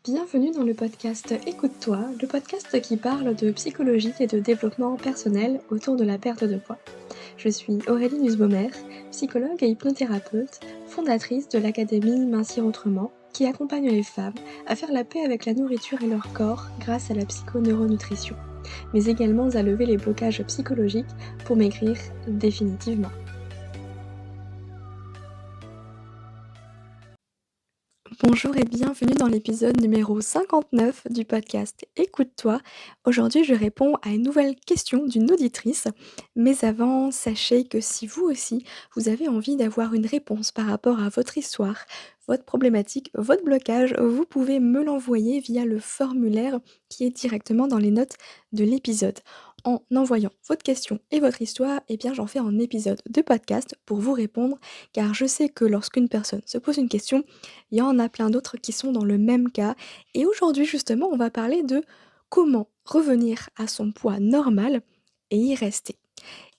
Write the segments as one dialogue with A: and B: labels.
A: Bienvenue dans le podcast Écoute-toi, le podcast qui parle de psychologie et de développement personnel autour de la perte de poids. Je suis Aurélie Nussbaumer, psychologue et hypnothérapeute, fondatrice de l'académie Mincir Autrement, qui accompagne les femmes à faire la paix avec la nourriture et leur corps grâce à la psychoneuronutrition, mais également à lever les blocages psychologiques pour maigrir définitivement. Bonjour et bienvenue dans l'épisode numéro 59 du podcast Écoute-toi. Aujourd'hui, je réponds à une nouvelle question d'une auditrice. Mais avant, sachez que si vous aussi, vous avez envie d'avoir une réponse par rapport à votre histoire, votre problématique, votre blocage, vous pouvez me l'envoyer via le formulaire qui est directement dans les notes de l'épisode. En envoyant votre question et votre histoire, eh bien j'en fais un épisode de podcast pour vous répondre, car je sais que lorsqu'une personne se pose une question, il y en a plein d'autres qui sont dans le même cas. Et aujourd'hui, justement, on va parler de comment revenir à son poids normal et y rester.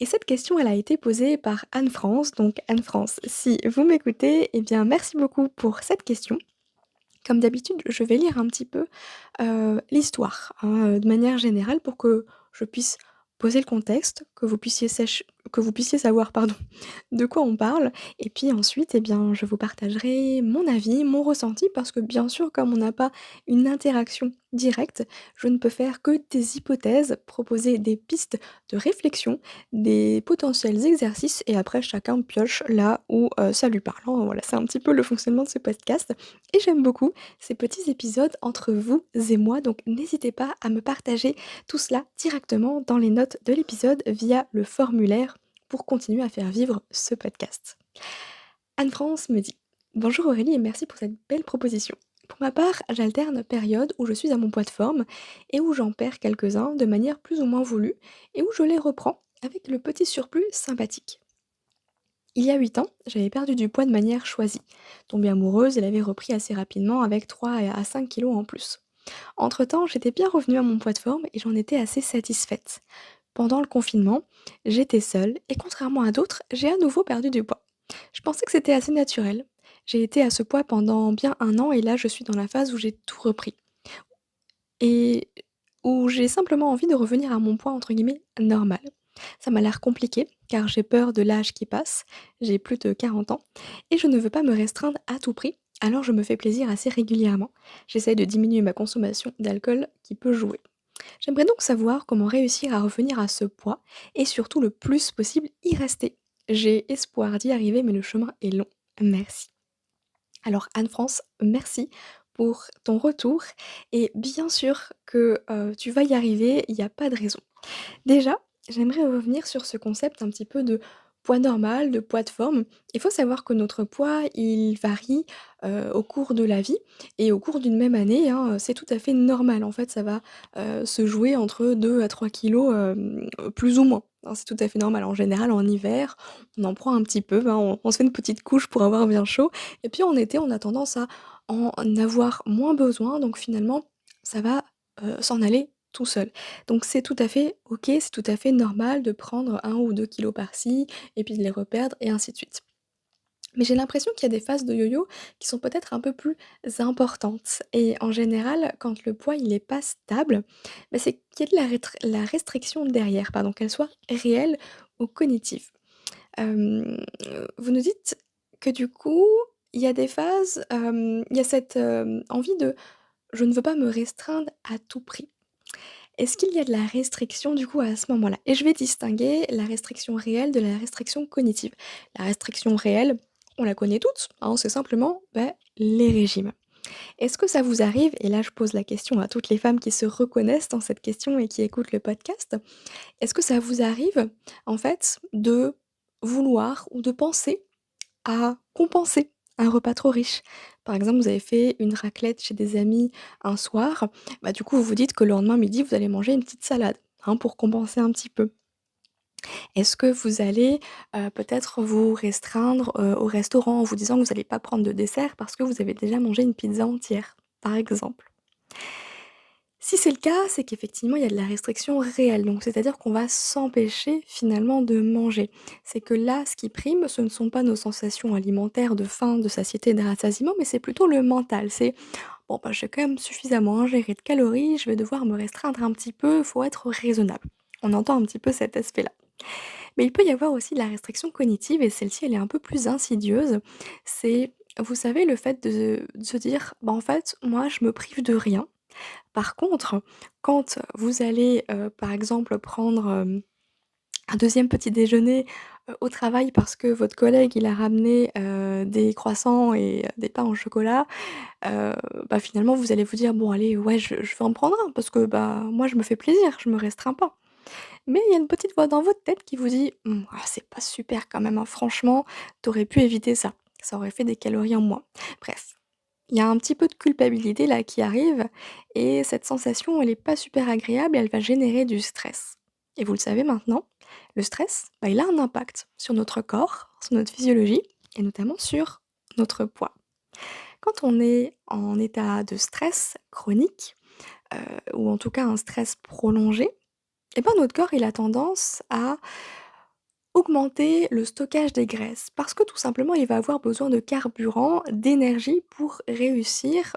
A: Et cette question, elle a été posée par Anne-France. Donc Anne-France, si vous m'écoutez, eh bien merci beaucoup pour cette question. Comme d'habitude, je vais lire un petit peu, l'histoire, hein, de manière générale pour que je puisse poser le contexte, que vous puissiez savoir, pardon, de quoi on parle et puis ensuite, eh bien, je vous partagerai mon avis, mon ressenti parce que bien sûr, comme on n'a pas une interaction directe, je ne peux faire que des hypothèses, proposer des pistes de réflexion, des potentiels exercices et après chacun pioche là où, ça lui parle, hein. Voilà, c'est un petit peu le fonctionnement de ce podcast et j'aime beaucoup ces petits épisodes entre vous et moi, donc n'hésitez pas à me partager tout cela directement dans les notes de l'épisode via le formulaire pour continuer à faire vivre ce podcast. Anne-France me dit: «Bonjour Aurélie et merci pour cette belle proposition. Pour ma part, j'alterne périodes où je suis à mon poids de forme et où j'en perds quelques-uns de manière plus ou moins voulue et où je les reprends avec le petit surplus sympathique. Il y a 8 ans, j'avais perdu du poids de manière choisie. Tombée amoureuse, elle avait repris assez rapidement avec 3 à 5 kilos en plus. Entre-temps, j'étais bien revenue à mon poids de forme et j'en étais assez satisfaite. Pendant le confinement, j'étais seule et contrairement à d'autres, j'ai à nouveau perdu du poids. Je pensais que c'était assez naturel. J'ai été à ce poids pendant bien un an et là je suis dans la phase où j'ai tout repris. Et où j'ai simplement envie de revenir à mon poids entre guillemets «normal». Ça m'a l'air compliqué car j'ai peur de l'âge qui passe, j'ai plus de 40 ans et je ne veux pas me restreindre à tout prix, alors je me fais plaisir assez régulièrement. J'essaye de diminuer ma consommation d'alcool qui peut jouer. J'aimerais donc savoir comment réussir à revenir à ce poids et surtout le plus possible y rester. J'ai espoir d'y arriver, mais le chemin est long. Merci. Alors Anne-France, merci pour ton retour et bien sûr que tu vas y arriver, il n'y a pas de raison. Déjà, j'aimerais revenir sur ce concept un petit peu de poids normal, de poids de forme. Il faut savoir que notre poids, il varie, au cours de la vie et au cours d'une même année, hein, c'est tout à fait normal. En fait, ça va, se jouer entre 2 à 3 kilogrammes, plus ou moins, hein, c'est tout à fait normal. En général, en hiver, on en prend un petit peu, hein, on se fait une petite couche pour avoir bien chaud et puis en été, on a tendance à en avoir moins besoin donc finalement, ça va, s'en aller tout seul. Donc c'est tout à fait OK, c'est tout à fait normal de prendre 1 ou 2 kilos par-ci et puis de les reperdre et ainsi de suite. Mais j'ai l'impression qu'il y a des phases de yo-yo qui sont peut-être un peu plus importantes et en général, quand le poids il est pas stable, bah, c'est qu'il y a de la restriction derrière, pardon, qu'elle soit réelle ou cognitive. Vous nous dites que du coup, il y a des phases, il y a cette, envie de: «Je ne veux pas me restreindre à tout prix». Est-ce qu'il y a de la restriction du coup à ce moment-là? Et je vais distinguer la restriction réelle de la restriction cognitive. La restriction réelle, on la connaît toutes, hein, c'est simplement, les régimes. Est-ce que ça vous arrive, et là je pose la question à toutes les femmes qui se reconnaissent dans cette question et qui écoutent le podcast, est-ce que ça vous arrive en fait de vouloir ou de penser à compenser un repas trop riche. Par exemple, vous avez fait une raclette chez des amis un soir, bah, du coup, vous vous dites que le lendemain midi, vous allez manger une petite salade, hein, pour compenser un petit peu. Est-ce que vous allez, peut-être vous restreindre, au restaurant en vous disant que vous allez pas prendre de dessert parce que vous avez déjà mangé une pizza entière, par exemple? Si c'est le cas, c'est qu'effectivement, il y a de la restriction réelle, donc c'est-à-dire qu'on va s'empêcher finalement de manger. C'est que là, ce qui prime, ce ne sont pas nos sensations alimentaires de faim, de satiété, de rassasiement, mais c'est plutôt le mental. C'est bon, bah, j'ai quand même suffisamment ingéré de calories, je vais devoir me restreindre un petit peu, faut être raisonnable. On entend un petit peu cet aspect-là. Mais il peut y avoir aussi de la restriction cognitive et celle-ci, elle est un peu plus insidieuse. C'est, vous savez, le fait de se dire: «Bah, en fait, moi, je me prive de rien». Par contre, quand vous allez, par exemple, prendre, un deuxième petit déjeuner, au travail parce que votre collègue, il a ramené, des croissants et des pains au chocolat, heu, bah, finalement, vous allez vous dire: «Bon allez, ouais, je vais en prendre un parce que, bah, moi, je me fais plaisir, je me restreins pas». Mais il y a une petite voix dans votre tête qui vous dit: «Mmh, ah, c'est pas super quand même, hein, franchement, tu aurais pu éviter ça. Ça aurait fait des calories en moins». Bref, il y a un petit peu de culpabilité là qui arrive et cette sensation, elle est pas super agréable et elle va générer du stress. Et vous le savez maintenant, le stress, bah, il a un impact sur notre corps, sur notre physiologie et notamment sur notre poids. Quand on est en état de stress chronique, ou en tout cas un stress prolongé, et ben, notre corps, il a tendance à augmenter le stockage des graisses parce que tout simplement, il va avoir besoin de carburant, d'énergie pour réussir,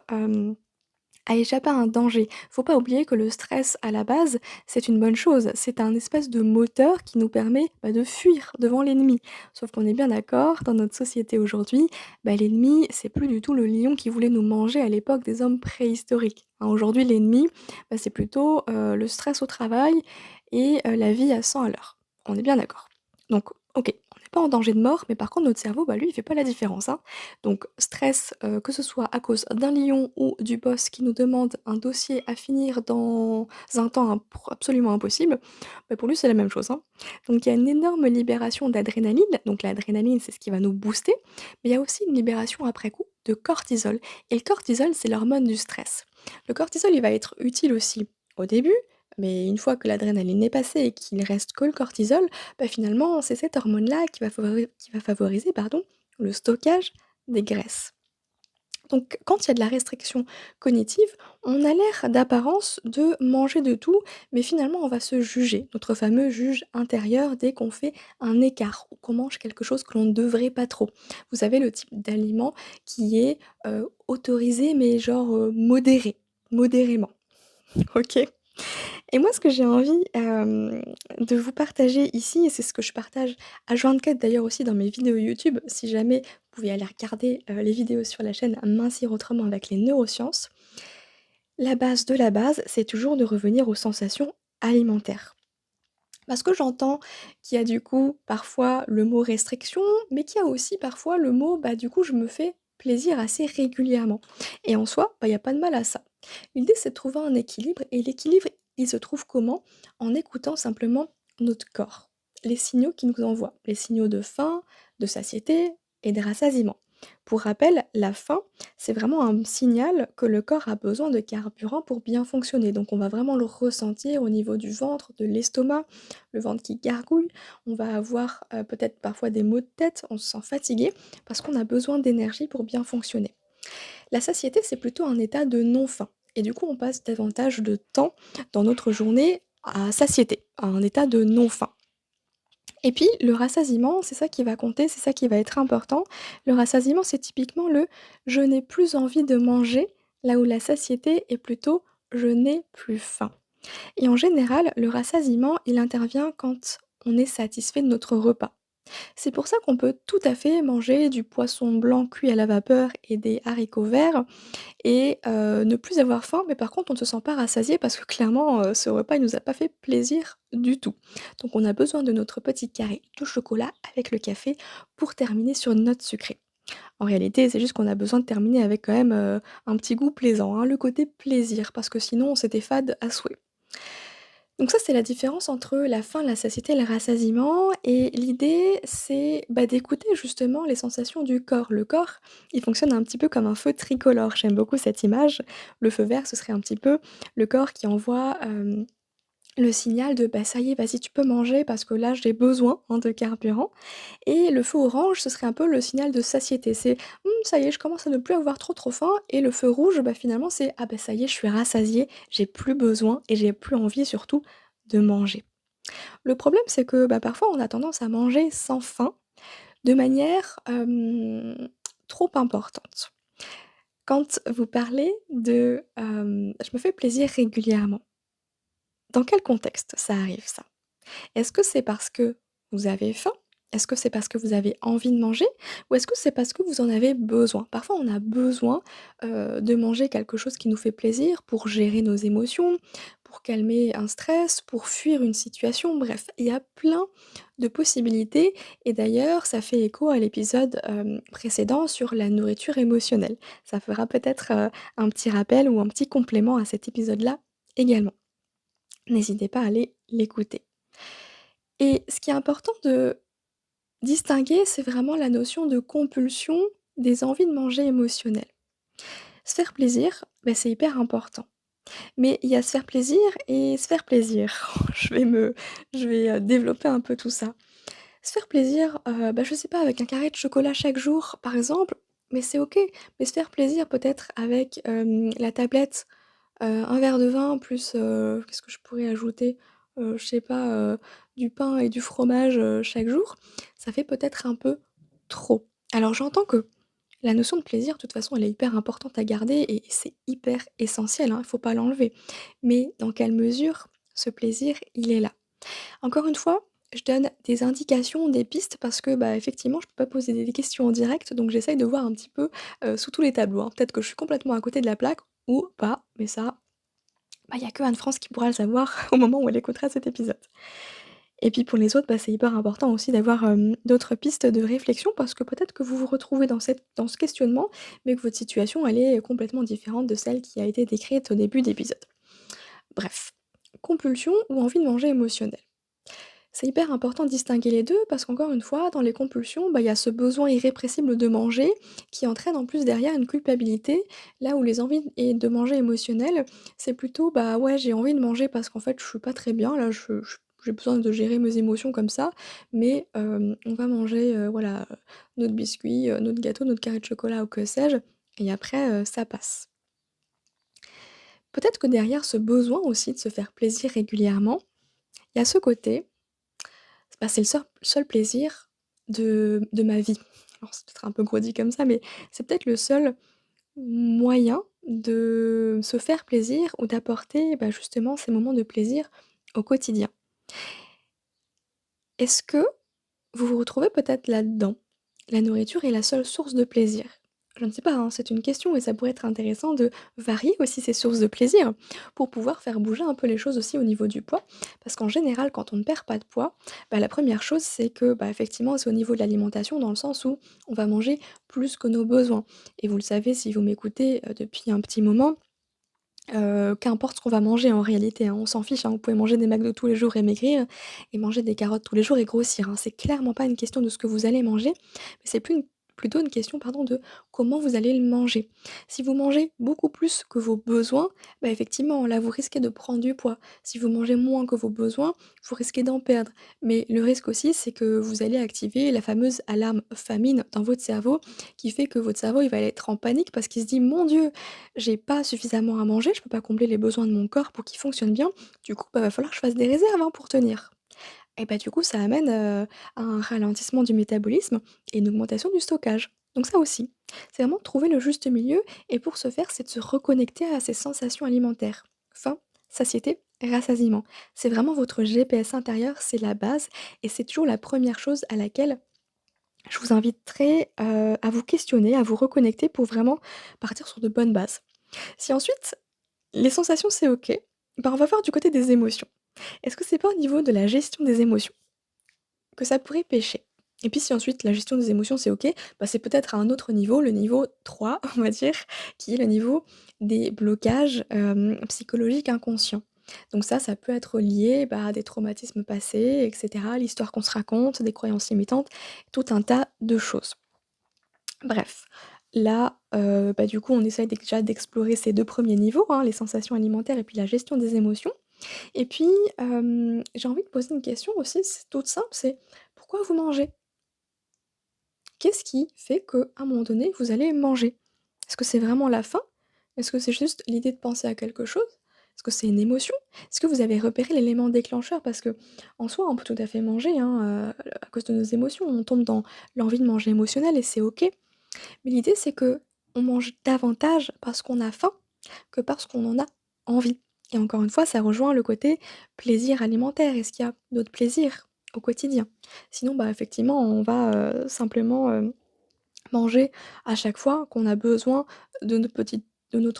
A: à échapper à un danger. Faut pas oublier que le stress à la base, c'est une bonne chose. C'est un espèce de moteur qui nous permet, bah, de fuir devant l'ennemi. Sauf qu'on est bien d'accord, dans notre société aujourd'hui, bah, l'ennemi, c'est plus du tout le lion qui voulait nous manger à l'époque des hommes préhistoriques. Hein, aujourd'hui, l'ennemi, bah, c'est plutôt, le stress au travail et la vie à 100 à l'heure. On est bien d'accord. Donc OK, on n'est pas en danger de mort, mais par contre notre cerveau, bah, lui, il fait pas la différence, hein. Donc stress, que ce soit à cause d'un lion ou du boss qui nous demande un dossier à finir dans un temps absolument impossible, bah, pour lui, c'est la même chose, hein. Donc il y a une énorme libération d'adrénaline, donc l'adrénaline, c'est ce qui va nous booster, mais il y a aussi une libération après coup de cortisol et le cortisol, c'est l'hormone du stress. Le cortisol, il va être utile aussi au début, mais une fois que l'adrénaline est passée et qu'il reste que le cortisol, bah, finalement, c'est cette hormone-là qui va favoriser, pardon, le stockage des graisses. Donc quand il y a de la restriction cognitive, on a l'air d'apparence de manger de tout, mais finalement on va se juger, notre fameux juge intérieur dès qu'on fait un écart ou qu'on mange quelque chose que l'on ne devrait pas trop. Vous savez le type d'aliment qui est, autorisé mais genre, modéré, modérément, OK? Et moi, ce que j'ai envie, de vous partager ici, et c'est ce que je partage H24 d'ailleurs aussi dans mes vidéos YouTube, si jamais vous pouvez aller regarder, les vidéos sur la chaîne Mincir autrement avec les neurosciences. La base de la base, c'est toujours de revenir aux sensations alimentaires. Parce que j'entends qu'il y a du coup parfois le mot restriction, mais qu'il y a aussi parfois le mot, bah, du coup, je me fais plaisir assez régulièrement. Et en soi, bah, il y a pas de mal à ça. L'idée, c'est de trouver un équilibre et l'équilibre, il se trouve comment? En écoutant simplement notre corps, les signaux qu'il nous envoie, les signaux de faim, de satiété et de rassasiement. Pour rappel, la faim, c'est vraiment un signal que le corps a besoin de carburant pour bien fonctionner. Donc on va vraiment le ressentir au niveau du ventre, de l'estomac, le ventre qui gargouille. On va avoir, peut-être parfois des maux de tête, on se sent fatigué parce qu'on a besoin d'énergie pour bien fonctionner. La satiété, c'est plutôt un état de non-faim et du coup, on passe davantage de temps dans notre journée à satiété, à un état de non-faim. Et puis le rassasiement, c'est ça qui va compter, c'est ça qui va être important. Le rassasiement, c'est typiquement le: «Je n'ai plus envie de manger», là où la satiété est plutôt: «Je n'ai plus faim». Et en général, le rassasiement, il intervient quand on est satisfait de notre repas. C'est pour ça qu'on peut tout à fait manger du poisson blanc cuit à la vapeur et des haricots verts et ne plus avoir faim, mais par contre on ne se sent pas rassasié parce que clairement, ce repas il nous a pas fait plaisir du tout. Donc on a besoin de notre petit carré de chocolat avec le café pour terminer sur une note sucrée. En réalité, c'est juste qu'on a besoin de terminer avec quand même, un petit goût plaisant, hein, le côté plaisir, parce que sinon c'était fade à souhait. Donc ça, c'est la différence entre la faim, la satiété et le rassasiement et l'idée, c'est, bah, d'écouter justement les sensations du corps. Le corps, il fonctionne un petit peu comme un feu tricolore. J'aime beaucoup cette image. Le feu vert, ce serait un petit peu le corps qui envoie, le signal de: «Bah, ça y est, vas-y, tu peux manger parce que là, j'ai besoin, hein, de carburant». Et le feu orange, ce serait un peu le signal de satiété. C'est: Ça y est, je commence à ne plus avoir trop, trop faim». Et le feu rouge, bah, finalement, c'est: «Ah, bah, ça y est, je suis rassasié, j'ai plus besoin et j'ai plus envie surtout de manger». Le problème, c'est que, bah, parfois, on a tendance à manger sans faim de manière, trop importante. Quand vous parlez de, «Je me fais plaisir régulièrement», dans quel contexte ça arrive ça? Est-ce que c'est parce que vous avez faim? Est-ce que c'est parce que vous avez envie de manger? Ou est-ce que c'est parce que vous en avez besoin? Parfois, on a besoin, de manger quelque chose qui nous fait plaisir pour gérer nos émotions, pour calmer un stress, pour fuir une situation, bref, il y a plein de possibilités et d'ailleurs, ça fait écho à l'épisode, précédent sur la nourriture émotionnelle. Ça fera peut-être, un petit rappel ou un petit complément à cet épisode-là également. N'hésitez pas à aller l'écouter. Et ce qui est important de distinguer, c'est vraiment la notion de compulsion des envies de manger émotionnelles. Se faire plaisir, bah, c'est hyper important. Mais il y a se faire plaisir et se faire plaisir. Je vais développer un peu tout ça. Se faire plaisir, bah, je sais pas, avec un carré de chocolat chaque jour, par exemple, mais c'est OK. Mais se faire plaisir peut-être avec, la tablette, un verre de vin plus, qu'est-ce que je pourrais ajouter? Je sais pas, du pain et du fromage, chaque jour, ça fait peut-être un peu trop. Alors j'entends que la notion de plaisir, de toute façon, elle est hyper importante à garder et c'est hyper essentiel, hein, il faut pas l'enlever. Mais dans quelle mesure ce plaisir, il est là? Encore une fois, je donne des indications, des pistes parce que, bah, effectivement, je peux pas poser des questions en direct, donc j'essaye de voir un petit peu, sous tous les tableaux, hein. Peut-être que je suis complètement à côté de la plaque ou pas, mais ça, bah, il y a que Anne-France qui pourra le savoir au moment où elle écoutera cet épisode. Et puis pour les autres, bah, c'est hyper important aussi d'avoir, d'autres pistes de réflexion parce que peut-être que vous vous retrouvez dans ce questionnement, mais que votre situation, elle est complètement différente de celle qui a été décrite au début d'épisode. Bref, compulsion ou envie de manger émotionnelle. C'est hyper important de distinguer les 2 parce qu'encore une fois, dans les compulsions, bah, il y a ce besoin irrépressible de manger qui entraîne en plus derrière une culpabilité. Là où les envies et de manger émotionnelles, c'est plutôt: «Bah, ouais, j'ai envie de manger parce qu'en fait, je suis pas très bien là, j'ai besoin de gérer mes émotions comme ça, mais on va manger, voilà, notre biscuit, notre gâteau, notre carré de chocolat ou que sais-je et après, ça passe». Peut-être que derrière ce besoin aussi de se faire plaisir régulièrement, il y a ce côté. Bah, c'est le seul plaisir de ma vie. Alors c'est peut-être un peu gros dit comme ça, mais c'est peut-être le seul moyen de se faire plaisir ou d'apporter, bah, justement ces moments de plaisir au quotidien. Est-ce que vous vous retrouvez peut-être là-dedans? La nourriture est la seule source de plaisir? Je ne sais pas, hein, c'est une question et ça pourrait être intéressant de varier aussi ces sources de plaisir pour pouvoir faire bouger un peu les choses aussi au niveau du poids. Parce qu'en général, quand on ne perd pas de poids, bah, la première chose, c'est que bah, effectivement, c'est au niveau de l'alimentation, dans le sens où on va manger plus que nos besoins. Et vous le savez, si vous m'écoutez depuis un petit moment, qu'importe ce qu'on va manger en réalité, hein, on s'en fiche, hein. Vous pouvez manger des McDo tous les jours et maigrir et manger des carottes tous les jours et grossir, hein. C'est clairement pas une question de ce que vous allez manger, mais c'est plutôt une question, pardon, de comment vous allez le manger. Si vous mangez beaucoup plus que vos besoins, bah, effectivement, là, vous risquez de prendre du poids. Si vous mangez moins que vos besoins, vous risquez d'en perdre. Mais le risque aussi, c'est que vous allez activer la fameuse alarme famine dans votre cerveau qui fait que votre cerveau, il va être en panique parce qu'il se dit: «Mon Dieu, j'ai pas suffisamment à manger, je peux pas combler les besoins de mon corps pour qu'il fonctionne bien. Du coup, bah, va falloir que je fasse des réserves, hein, pour tenir». Et bah, du coup, ça amène, à un ralentissement du métabolisme et une augmentation du stockage. Donc ça aussi, c'est vraiment de trouver le juste milieu et pour ce faire, c'est de se reconnecter à ses sensations alimentaires. Faim, satiété, rassasiement. C'est vraiment votre GPS intérieur, c'est la base et c'est toujours la première chose à laquelle je vous inviterai, à vous questionner, à vous reconnecter pour vraiment partir sur de bonnes bases. Si ensuite les sensations, c'est OK. Ben, on va voir du côté des émotions. Est-ce que c'est pas au niveau de la gestion des émotions que ça pourrait pêcher? Et puis si ensuite la gestion des émotions, c'est OK, bah, c'est peut-être à un autre niveau, le niveau 3, on va dire, qui est le niveau des blocages, psychologiques inconscients. Donc ça peut être lié, bah, à des traumatismes passés et cetera, l'histoire qu'on se raconte, des croyances limitantes, tout un tas de choses. Bref, là, bah, du coup, on essaye déjà d'explorer ces 2 premiers niveaux, hein, les sensations alimentaires et puis la gestion des émotions. Et puis, j'ai envie de poser une question aussi, c'est toute simple, c'est pourquoi vous mangez? Qu'est-ce qui fait qu'à un moment donné, vous allez manger? Est-ce que c'est vraiment la faim? Est-ce que c'est juste l'idée de penser à quelque chose? Est-ce que c'est une émotion? Est-ce que vous avez repéré l'élément déclencheur? Parce que en soi, on peut tout à fait manger, hein, à cause de nos émotions. On tombe dans l'envie de manger émotionnelle et c'est OK. Mais l'idée, c'est que on mange davantage parce qu'on a faim que parce qu'on en a envie. Et encore une fois, ça rejoint le côté plaisir alimentaire. Est-ce qu'il y a d'autres plaisirs au quotidien? Sinon, bah, effectivement, on va, simplement, manger à chaque fois qu'on a besoin de notre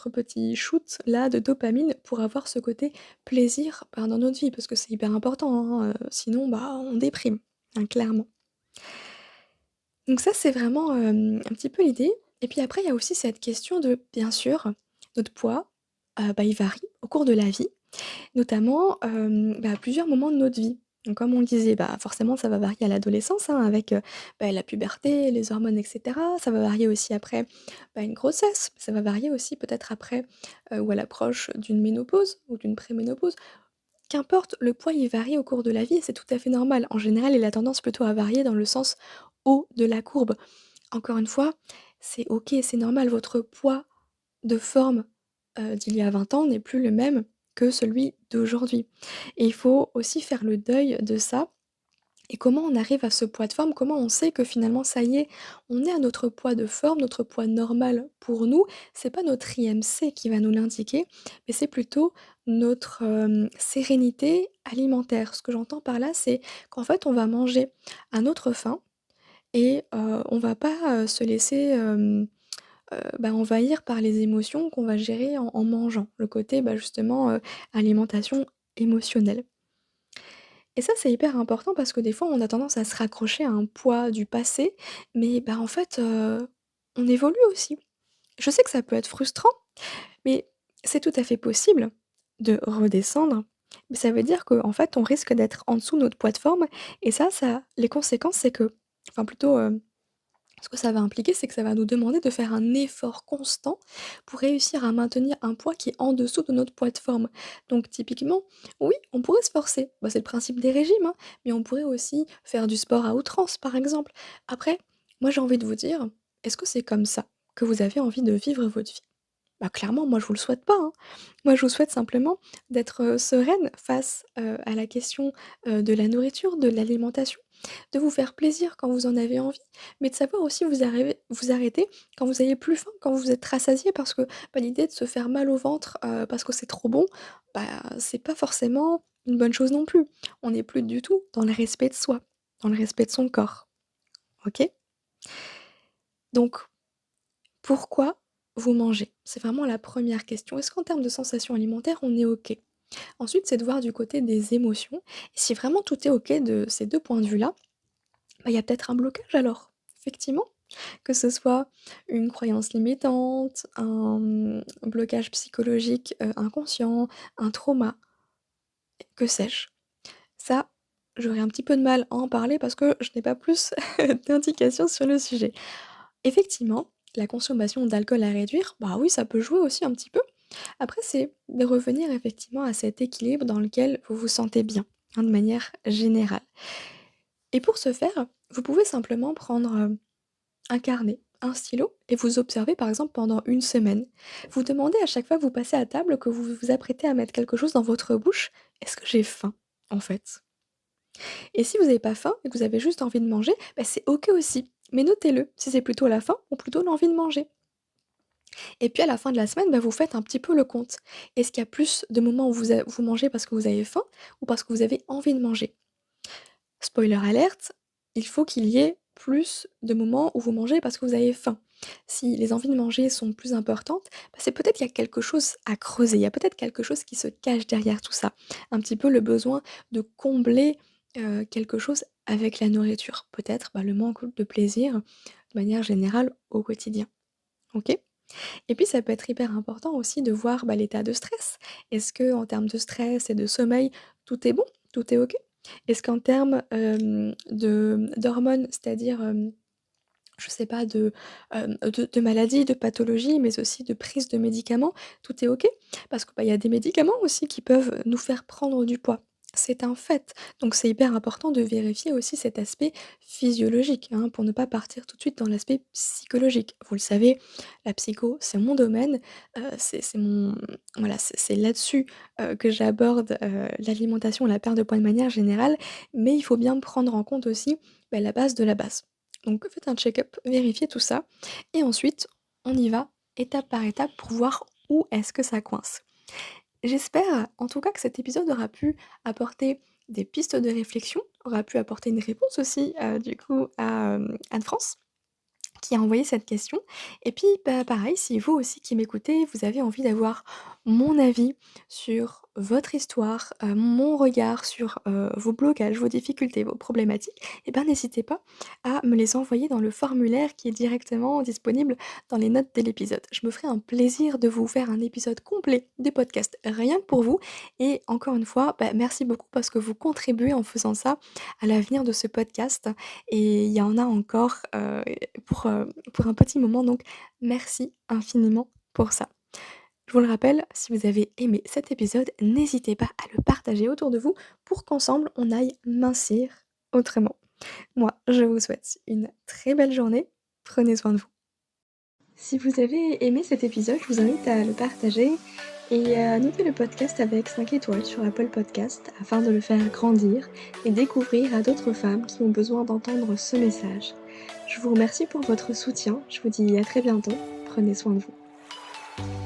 A: petit shoot là de dopamine pour avoir ce côté plaisir, ben, dans notre vie parce que c'est hyper important, hein, sinon, bah, on déprime, hein, clairement. Donc ça, c'est vraiment, un petit peu l'idée et puis après, il y a aussi cette question de bien sûr, notre poids, bah, il varie au cours de la vie, notamment, bah, à plusieurs moments de notre vie. Donc comme on le disait, bah, forcément ça va varier à l'adolescence, hein, avec, bah, la puberté, les hormones et cetera. Ça va varier aussi après, bah, une grossesse. Ça va varier aussi peut-être après, ou à l'approche d'une ménopause ou d'une préménopause. Qu'importe, le poids, il varie au cours de la vie et c'est tout à fait normal. En général, il a tendance plutôt à varier dans le sens haut de la courbe. Encore une fois, c'est OK, c'est normal, votre poids de forme, d'il y a 20 ans n'est plus le même que celui d'aujourd'hui et il faut aussi faire le deuil de ça et comment on arrive à ce poids de forme? Comment on sait que finalement ça y est, on est à notre poids de forme, notre poids normal pour nous? C'est pas notre IMC qui va nous l'indiquer, mais c'est plutôt notre, sérénité alimentaire. Ce que j'entends par là, c'est qu'en fait on va manger à notre faim et on va pas, se laisser, bah, envahir par les émotions qu'on va gérer en mangeant. Le côté, bah, justement, alimentation émotionnelle. Et ça, c'est hyper important parce que des fois, on a tendance à se raccrocher à un poids du passé, mais bah, en fait, on évolue aussi. Je sais que ça peut être frustrant, mais c'est tout à fait possible de redescendre. Mais ça veut dire qu'en fait, on risque d'être en dessous de notre poids de forme et ça les conséquences, c'est que enfin plutôt, ce que ça va impliquer, c'est que ça va nous demander de faire un effort constant pour réussir à maintenir un poids qui est en dessous de notre poids de forme. Donc typiquement, oui, on pourrait se forcer, bah, c'est le principe des régimes, hein, mais on pourrait aussi faire du sport à outrance, par exemple. Après, moi j'ai envie de vous dire, est-ce que c'est comme ça que vous avez envie de vivre votre vie? Bah, clairement, moi, je vous le souhaite pas, hein. Moi, je vous souhaite simplement d'être, sereine face, à la question, de la nourriture, de l'alimentation, de vous faire plaisir quand vous en avez envie, mais de savoir aussi vous arrêter quand vous avez plus faim, quand vous êtes rassasié parce que, bah, l'idée de se faire mal au ventre, parce que c'est trop bon, bah, c'est pas forcément une bonne chose non plus. On n'est plus du tout dans le respect de soi, dans le respect de son corps, OK? Donc pourquoi vous mangez? C'est vraiment la première question. Est-ce qu'en termes de sensations alimentaires, on est OK? Ensuite, c'est de voir du côté des émotions. Et si vraiment tout est OK de ces 2 points de vue-là, bah, il y a peut-être un blocage alors, effectivement. Que ce soit une croyance limitante, un, blocage psychologique, inconscient, un trauma, que sais-je. Ça, j'aurais un petit peu de mal à en parler parce que je n'ai pas plus d'indications sur le sujet. Effectivement, la consommation d'alcool à réduire, bah oui, ça peut jouer aussi un petit peu. Après, c'est de revenir effectivement à cet équilibre dans lequel vous vous sentez bien, hein, de manière générale. Et pour ce faire, vous pouvez simplement prendre un carnet, un stylo et vous observer par exemple pendant une semaine. Vous demandez à chaque fois que vous passez à table, que vous vous apprêtez à mettre quelque chose dans votre bouche, est-ce que j'ai faim en fait? Et si vous n'avez pas faim et que vous avez juste envie de manger, bah, c'est OK aussi. Mais notez-le, si c'est plutôt la faim ou plutôt l'envie de manger. Et puis à la fin de la semaine, bah, vous faites un petit peu le compte. Est-ce qu'il y a plus de moments où vous mangez parce que vous avez faim ou parce que vous avez envie de manger? Spoiler alerte, il faut qu'il y ait plus de moments où vous mangez parce que vous avez faim. Si les envies de manger sont plus importantes, bah, c'est peut-être qu'il y a quelque chose à creuser, il y a peut-être quelque chose qui se cache derrière tout ça. Un petit peu le besoin de combler, quelque chose avec la nourriture. Peut-être, bah, le manque de plaisir de manière générale au quotidien. OK? Et puis ça peut être hyper important aussi de voir, bah, l'état de stress. Est-ce que en termes de stress et de sommeil, tout est bon? Tout est OK? Est-ce qu'en termes, d'hormones, c'est-à-dire, je sais pas de maladies, de pathologies, mais aussi de prise de médicaments, tout est OK? Parce que, bah, il y a des médicaments aussi qui peuvent nous faire prendre du poids. C'est un fait. Donc c'est hyper important de vérifier aussi cet aspect physiologique, hein, pour ne pas partir tout de suite dans l'aspect psychologique. Vous le savez, la psycho, c'est mon domaine, c'est mon voilà, c'est là-dessus, que j'aborde, l'alimentation, la perte de poids de manière générale, mais il faut bien prendre en compte aussi, bah, la base de la base. Donc faites un check-up, vérifiez tout ça et ensuite on y va étape par étape pour voir où est-ce que ça coince. J'espère en tout cas que cet épisode aura pu apporter des pistes de réflexion, aura pu apporter une réponse aussi, du coup à, Anne-France qui a envoyé cette question. Et puis, bah, pareil, si vous aussi qui m'écoutez, vous avez envie d'avoir mon avis sur votre histoire, mon regard sur, vos blocages, vos difficultés, vos problématiques, et ben, n'hésitez pas à me les envoyer dans le formulaire qui est directement disponible dans les notes de l'épisode. Je me ferai un plaisir de vous faire un épisode complet des podcasts rien que pour vous et encore une fois, bah, merci beaucoup parce que vous contribuez en faisant ça à l'avenir de ce podcast et il y en a encore, pour un petit moment donc merci infiniment pour ça. Je vous le rappelle, si vous avez aimé cet épisode, n'hésitez pas à le partager autour de vous pour qu'ensemble on aille mincir autrement. Moi, je vous souhaite une très belle journée, prenez soin de vous. Si vous avez aimé cet épisode, je vous invite à le partager et à noter le podcast avec 5 étoiles sur Apple Podcast afin de le faire grandir et découvrir à d'autres femmes qui ont besoin d'entendre ce message. Je vous remercie pour votre soutien, je vous dis à très bientôt, prenez soin de vous.